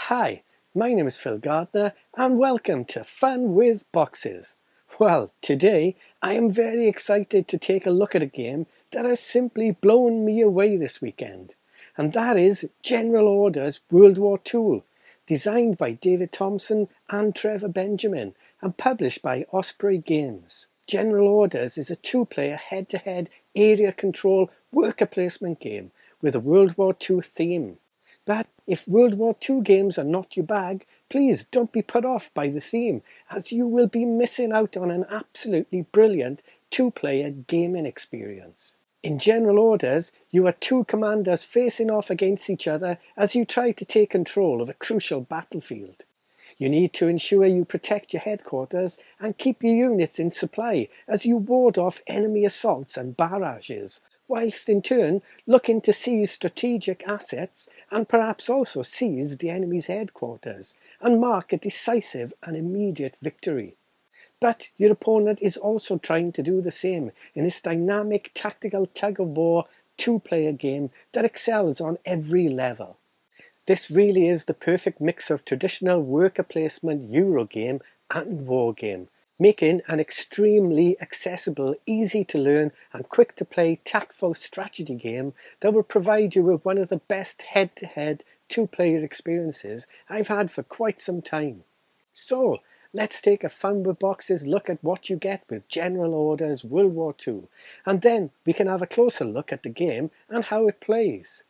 Hi, my name is Phil Gardner and welcome to Fun with Boxes. Well, today I am very excited to take a look at a game that has simply blown me away this weekend. And that is General Order's World War II, designed by David Thompson and Trevor Benjamin and published by Osprey Games. General Orders is a two-player head-to-head area control worker placement game with a World War II theme. But if World War II games are not your bag, please don't be put off by the theme, as you will be missing out on an absolutely brilliant two-player gaming experience. In General Orders, you are two commanders facing off against each other as you try to take control of a crucial battlefield. You need to ensure you protect your headquarters and keep your units in supply as you ward off enemy assaults and barrages, whilst in turn looking to seize strategic assets and perhaps also seize the enemy's headquarters and mark a decisive and immediate victory. But your opponent is also trying to do the same in this dynamic tactical tug-of-war two-player game that excels on every level. This really is the perfect mix of traditional worker placement Eurogame and wargame, making an extremely accessible, easy to learn and quick to play tactful strategy game that will provide you with one of the best head-to-head two-player experiences I've had for quite some time. So, let's take a Fun with Boxes look at what you get with General Orders World War II, and then we can have a closer look at the game and how it plays.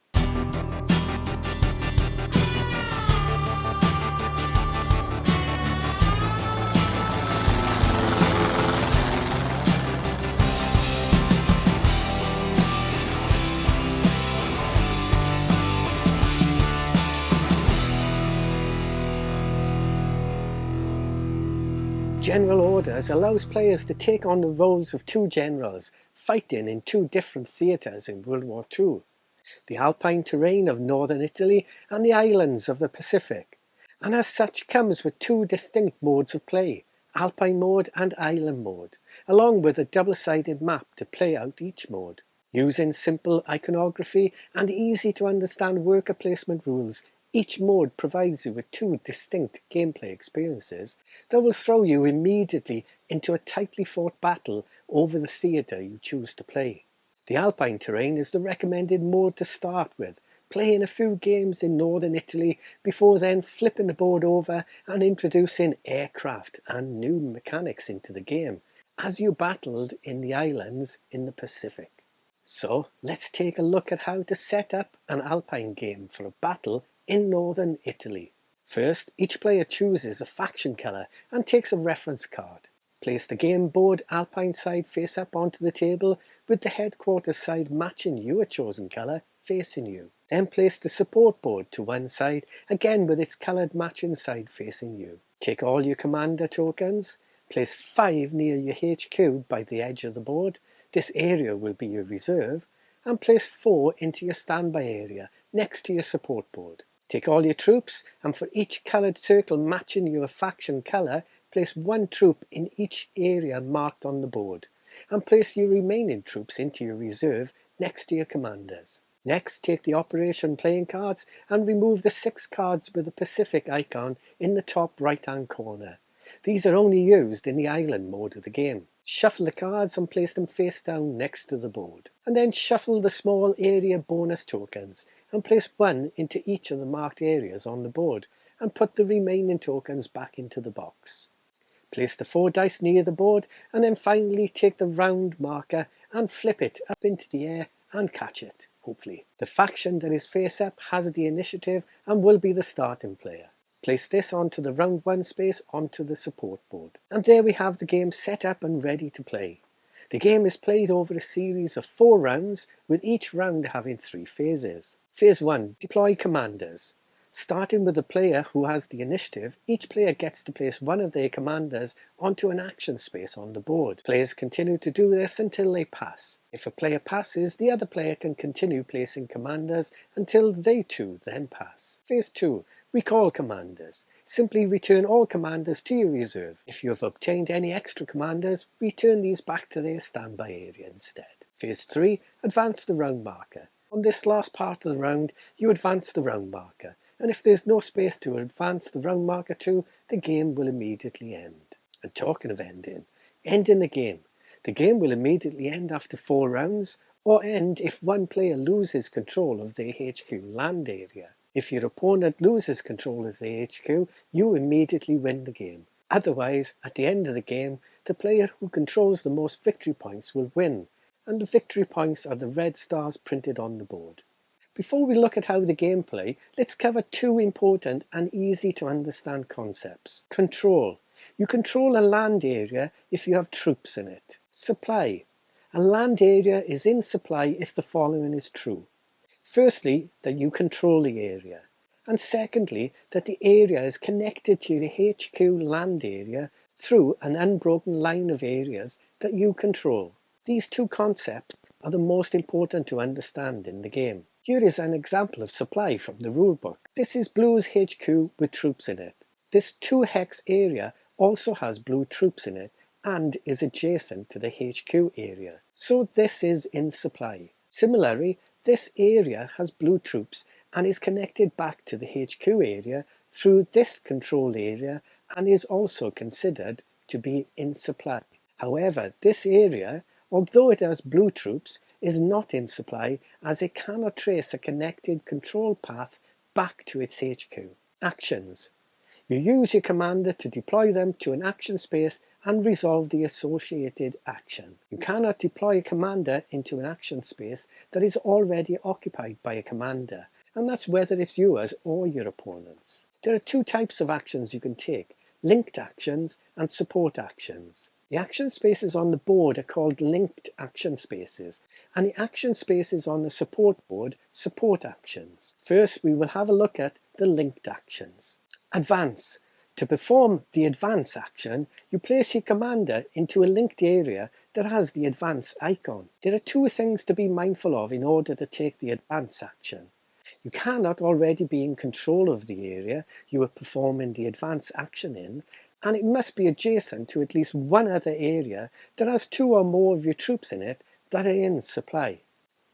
General Orders allows players to take on the roles of two generals, fighting in two different theatres in World War II, the Alpine terrain of northern Italy and the islands of the Pacific, and as such comes with two distinct modes of play, Alpine mode and Island mode, along with a double-sided map to play out each mode. Using simple iconography and easy to understand worker placement rules, each mode provides you with two distinct gameplay experiences that will throw you immediately into a tightly fought battle over the theatre you choose to play. The Alpine terrain is the recommended mode to start with, playing a few games in northern Italy before then flipping the board over and introducing aircraft and new mechanics into the game, as you battled in the islands in the Pacific. So let's take a look at how to set up an Alpine game for a battle in northern Italy. First, each player chooses a faction colour and takes a reference card. Place the game board Alpine side face up onto the table with the headquarters side matching your chosen colour facing you. Then place the support board to one side, again with its coloured matching side facing you. Take all your commander tokens, place 5 near your HQ by the edge of the board, this area will be your reserve, and place 4 into your standby area next to your support board. Take all your troops, and for each coloured circle matching your faction colour, place 1 troop in each area marked on the board, and place your remaining troops into your reserve next to your commanders. Next, take the operation playing cards and remove the 6 cards with the Pacific icon in the top right-hand corner. These are only used in the island mode of the game. Shuffle the cards and place them face down next to the board. And then shuffle the small area bonus tokens and place 1 into each of the marked areas on the board and put the remaining tokens back into the box. Place the 4 dice near the board and then finally take the round marker and flip it up into the air and catch it, hopefully. The faction that is face up has the initiative and will be the starting player. Place this onto the round 1 space onto the support board. And there we have the game set up and ready to play. The game is played over a series of 4 rounds, with each round having 3 phases. Phase 1. Deploy commanders. Starting with the player who has the initiative, each player gets to place one of their commanders onto an action space on the board. Players continue to do this until they pass. If a player passes, the other player can continue placing commanders until they too then pass. Phase 2. Recall commanders. Simply return all commanders to your reserve. If you have obtained any extra commanders, return these back to their standby area instead. Phase 3. Advance the round marker. On this last part of the round, you advance the round marker. and if there's no space to advance the round marker to, the game will immediately end. And talking of ending the game. The game will immediately end after 4 rounds, or end if one player loses control of the HQ land area. If your opponent loses control of the HQ, you immediately win the game. Otherwise, at the end of the game, the player who controls the most victory points will win, and the victory points are the red stars printed on the board. Before we look at how the game play, let's cover 2 important and easy to understand concepts. Control. You control a land area if you have troops in it. Supply. A land area is in supply if the following is true. Firstly, that you control the area. And secondly, that the area is connected to your HQ land area through an unbroken line of areas that you control. These 2 concepts are the most important to understand in the game. Here is an example of supply from the rulebook. This is Blue's HQ with troops in it. This 2 hex area also has blue troops in it and is adjacent to the HQ area. So this is in supply. Similarly, this area has blue troops and is connected back to the HQ area through this control area and is also considered to be in supply. However, this area, although it has blue troops, is not in supply as it cannot trace a connected control path back to its HQ. Actions. You use your commander to deploy them to an action space and resolve the associated action. You cannot deploy a commander into an action space that is already occupied by a commander, and that's whether it's yours or your opponent's. There are 2 types of actions you can take, linked actions and support actions. The action spaces on the board are called linked action spaces, and the action spaces on the support board, support actions. First, we will have a look at the linked actions. Advance. To perform the advance action, you place your commander into a linked area that has the advance icon. There are 2 things to be mindful of in order to take the advance action. You cannot already be in control of the area you are performing the advance action in, and it must be adjacent to at least one other area that has 2 or more of your troops in it that are in supply.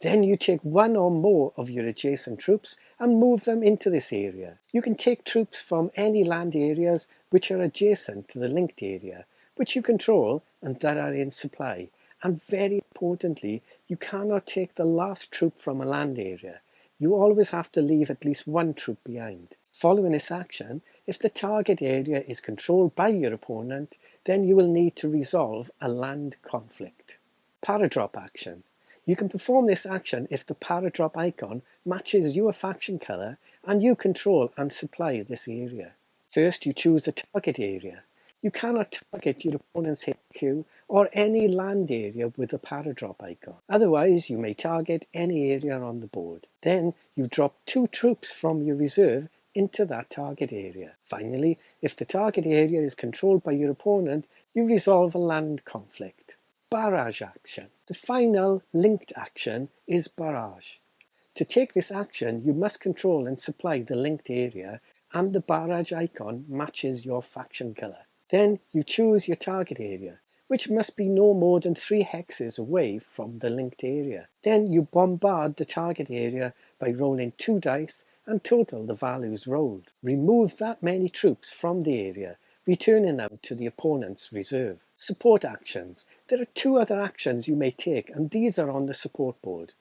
Then you take 1 or more of your adjacent troops and move them into this area. You can take troops from any land areas which are adjacent to the linked area, which you control and that are in supply. And very importantly, you cannot take the last troop from a land area. You always have to leave at least 1 troop behind. Following this action, if the target area is controlled by your opponent, then you will need to resolve a land conflict. Paradrop action. You can perform this action if the Paradrop icon matches your faction colour and you control and supply this area. First, you choose a target area. You cannot target your opponent's HQ or any land area with the Paradrop icon. Otherwise, you may target any area on the board. Then, you drop 2 troops from your reserve into that target area. Finally, if the target area is controlled by your opponent, you resolve a land conflict. Barrage action. The final linked action is Barrage. To take this action, you must control and supply the linked area, and the Barrage icon matches your faction colour. Then you choose your target area, which must be no more than 3 hexes away from the linked area. Then you bombard the target area by rolling 2 dice and total the values rolled. Remove that many troops from the area, returning them to the opponent's reserve. Support actions. There are 2 other actions you may take, and these are on the support board.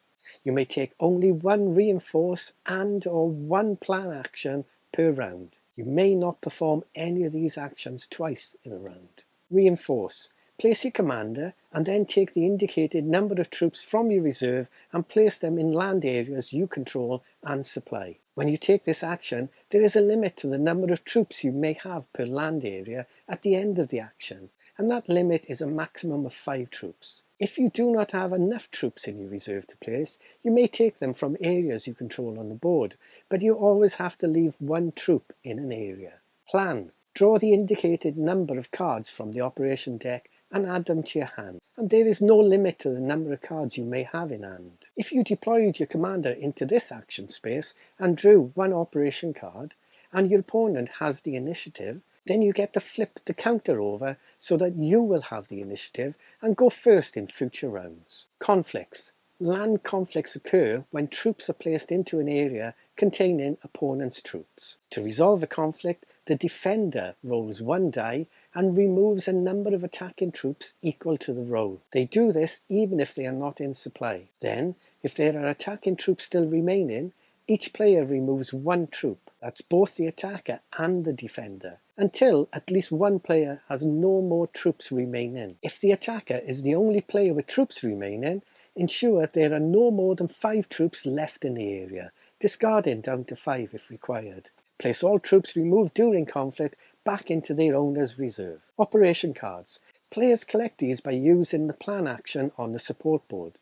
You may take only 1 reinforce and or 1 plan action per round. You may not perform any of these actions twice in a round. Reinforce. Place your commander and then take the indicated number of troops from your reserve and place them in land areas you control and supply. When you take this action, there is a limit to the number of troops you may have per land area at the end of the action, and that limit is a maximum of 5 troops. If you do not have enough troops in your reserve to place, you may take them from areas you control on the board, but you always have to leave 1 troop in an area. Plan. Draw the indicated number of cards from the operation deck and add them to your hand, and there is no limit to the number of cards you may have in hand. If you deployed your commander into this action space and drew 1 operation card, and your opponent has the initiative, then you get to flip the counter over so that you will have the initiative and go first in future rounds. Conflicts. Land conflicts occur when troops are placed into an area containing opponent's troops. To resolve a conflict, the defender rolls 1 die and removes a number of attacking troops equal to the roll. They do this even if they are not in supply. Then, if there are attacking troops still remaining, each player removes 1 troop, that's both the attacker and the defender, until at least 1 player has no more troops remaining. If the attacker is the only player with troops remaining, ensure there are no more than 5 troops left in the area, discarding down to 5 if required. Place all troops removed during conflict back into their owner's reserve. Operation cards. Players collect these by using the plan action on the support board.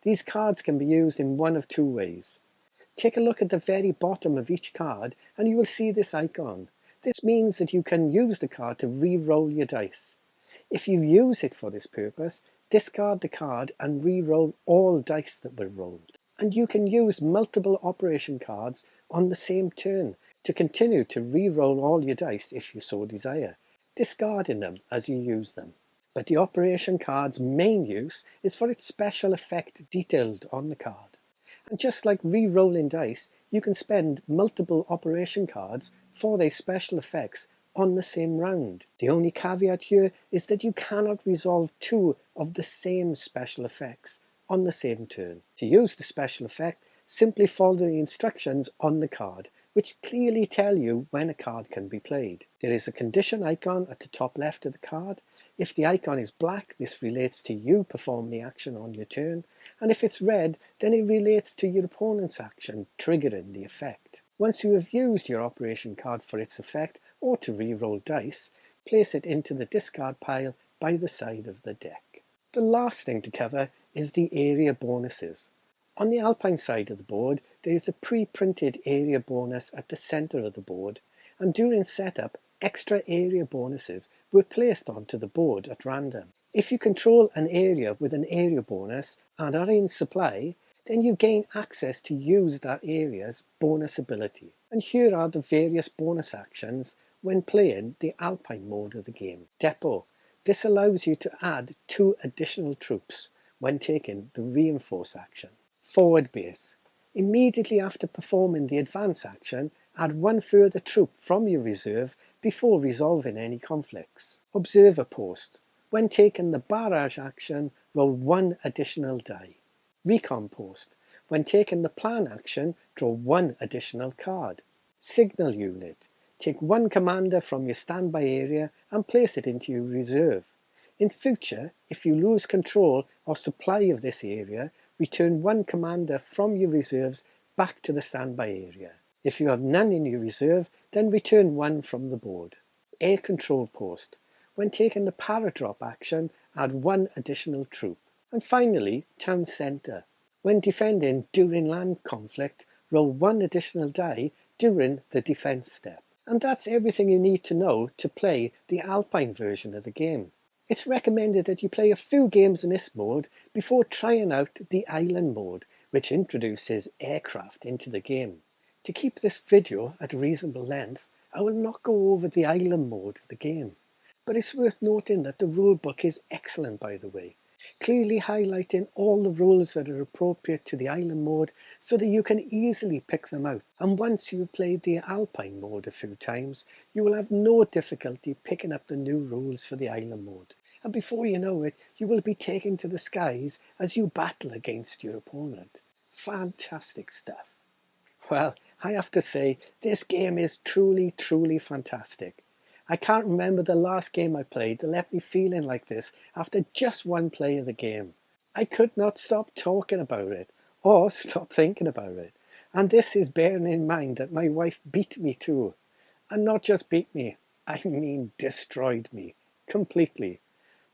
These cards can be used in one of 2 ways. Take a look at the very bottom of each card and you will see this icon. This means that you can use the card to re-roll your dice. If you use it for this purpose, discard the card and re-roll all dice that were rolled. And you can use multiple operation cards on the same turn to continue to re-roll all your dice if you so desire, discarding them as you use them. But the operation card's main use is for its special effect detailed on the card. And just like re-rolling dice, you can spend multiple operation cards for their special effects on the same round. The only caveat here is that you cannot resolve 2 of the same special effects on the same turn. To use the special effect, simply follow the instructions on the card, which clearly tell you when a card can be played. There is a condition icon at the top left of the card. If the icon is black, this relates to you performing the action on your turn, and if it's red, then it relates to your opponent's action, triggering the effect. Once you have used your operation card for its effect, or to re-roll dice, place it into the discard pile by the side of the deck. The last thing to cover is the area bonuses. On the Alpine side of the board, there is a pre-printed area bonus at the centre of the board, and during setup, extra area bonuses were placed onto the board at random. If you control an area with an area bonus and are in supply, then you gain access to use that area's bonus ability. And here are the various bonus actions when playing the Alpine mode of the game. Depot. This allows you to add 2 additional troops when taking the reinforce action. Forward base. Immediately after performing the advance action, add 1 further troop from your reserve before resolving any conflicts. Observer post. When taking the barrage action, roll 1 additional die. Recon post. When taking the plan action, draw 1 additional card. Signal unit. Take 1 commander from your standby area and place it into your reserve. In future, if you lose control or supply of this area, return 1 commander from your reserves back to the standby area. If you have none in your reserve, then return 1 from the board. Air control post. When taking the Paradrop action, add 1 additional troop. And finally, town centre. When defending during land conflict, roll 1 additional die during the defence step. And that's everything you need to know to play the Alpine version of the game. It's recommended that you play a few games in this mode before trying out the island mode, which introduces aircraft into the game. To keep this video at a reasonable length, I will not go over the island mode of the game. But it's worth noting that the rulebook is excellent, by the way, clearly highlighting all the rules that are appropriate to the island mode so that you can easily pick them out. And once you've played the Alpine mode a few times, you will have no difficulty picking up the new rules for the island mode. And before you know it, you will be taken to the skies as you battle against your opponent. Fantastic stuff. Well, I have to say, this game is truly, truly fantastic. I can't remember the last game I played that left me feeling like this after just 1 play of the game. I could not stop talking about it, or stop thinking about it. And this is bearing in mind that my wife beat me too. And not just beat me, I mean destroyed me, completely.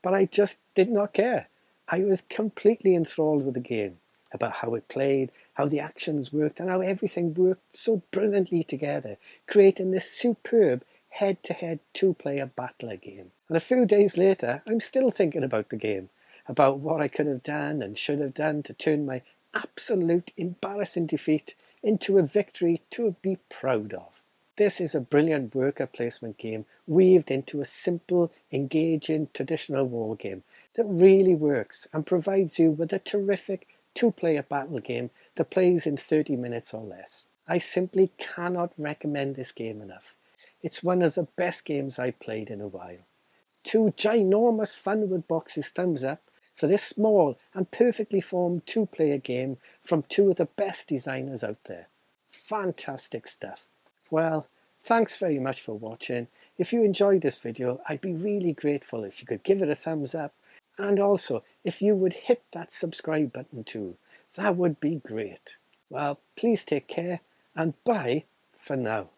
But I just did not care. I was completely enthralled with the game, about how it played, how the actions worked, and how everything worked so brilliantly together, creating this superb head-to-head 2-player battler game. And a few days later, I'm still thinking about the game, about what I could have done and should have done to turn my absolute embarrassing defeat into a victory to be proud of. This is a brilliant worker placement game weaved into a simple, engaging, traditional war game that really works and provides you with a terrific 2-player battle game that plays in 30 minutes or less. I simply cannot recommend this game enough. It's one of the best games I've played in a while. 2 ginormous fun with boxes thumbs up for this small and perfectly formed 2-player game from 2 of the best designers out there. Fantastic stuff. Well, thanks very much for watching. If you enjoyed this video, I'd be really grateful if you could give it a thumbs up, and also if you would hit that subscribe button too. That would be great. Well, please take care and bye for now.